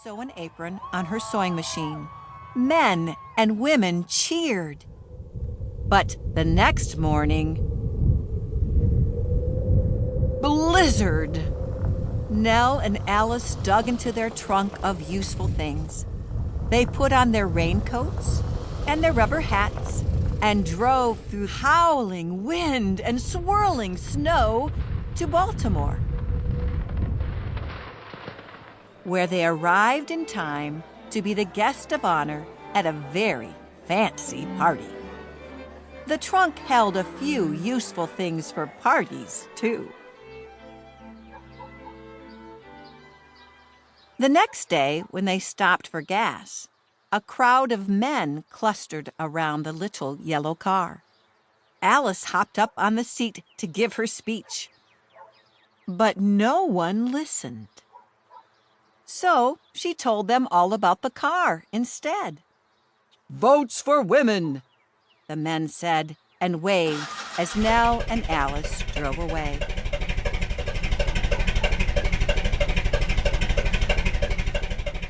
sew an apron on her sewing machine. Men and women cheered. But the next morning, blizzard! Nell and Alice dug into their trunk of useful things. They put on their raincoats and their rubber hats and drove through howling wind and swirling snow to Baltimore, where they arrived in time to be the guest of honor at a very fancy party. The trunk held a few useful things for parties, too. The next day, when they stopped for gas, a crowd of men clustered around the little yellow car. Alice hopped up on the seat to give her speech. But no one listened. So she told them all about the car instead. "Votes for women," the men said, and waved as Nell and Alice drove away.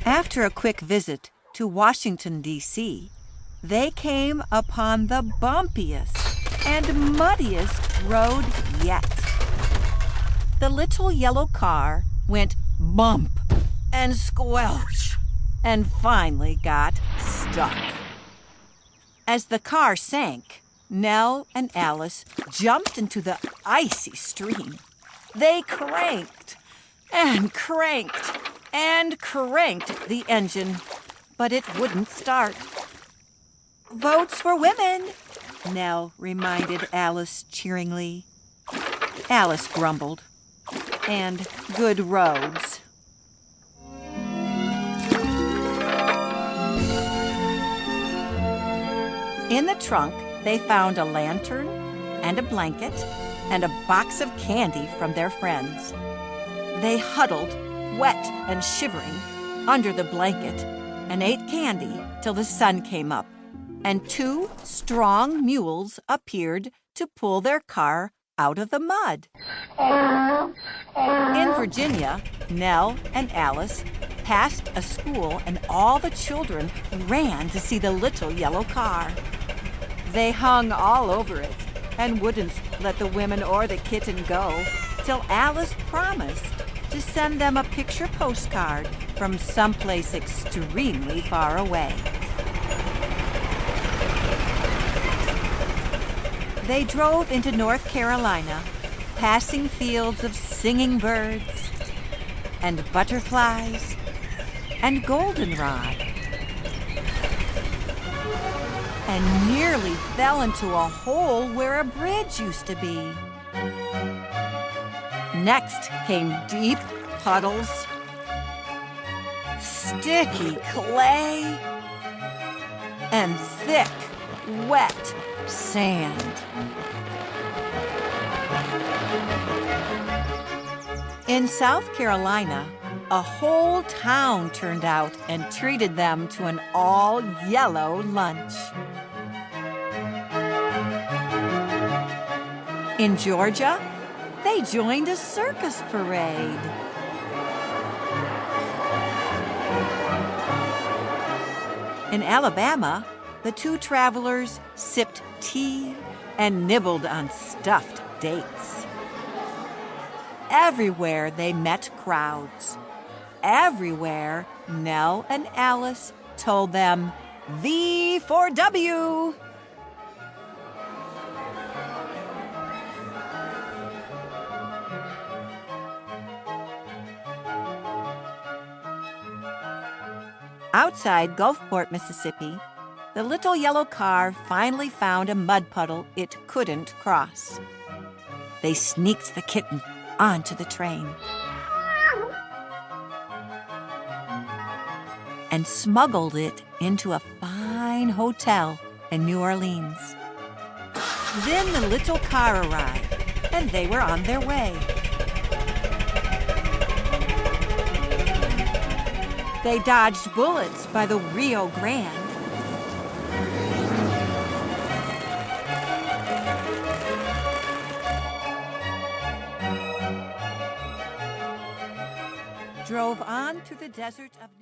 After a quick visit to Washington, D.C., they came upon the bumpiest and muddiest road yet. The little yellow car went bump and squelch and finally got stuck. As the car sank, Nell and Alice jumped into the icy stream. They cranked and cranked and cranked the engine, but it wouldn't start. "Votes for women," Nell reminded Alice cheeringly. Alice grumbled. "And good roads." In the trunk, they found a lantern and a blanket and a box of candy from their friends. They huddled, wet and shivering, under the blanket and ate candy till the sun came up, and 2 strong mules appeared to pull their car out of the mud. In Virginia, Nell and Alice passed a school, and all the children ran to see the little yellow car. They hung all over it and wouldn't let the women or the kitten go till Alice promised to send them a picture postcard from someplace extremely far away. They drove into North Carolina, passing fields of singing birds and butterflies and goldenrod, and nearly fell into a hole where a bridge used to be. Next came deep puddles, sticky clay, and thick, wet sand. In South Carolina, a whole town turned out and treated them to an all-yellow lunch. In Georgia, they joined a circus parade. In Alabama, the 2 travelers sipped tea and nibbled on stuffed dates. Everywhere they met crowds. Everywhere, Nell and Alice told them, "V for W." Outside Gulfport, Mississippi, the little yellow car finally found a mud puddle it couldn't cross. They sneaked the kitten onto the train and smuggled it into a fine hotel in New Orleans. Then the little car arrived, and they were on their way. They dodged bullets by the Rio Grande. Drove on through the desert of New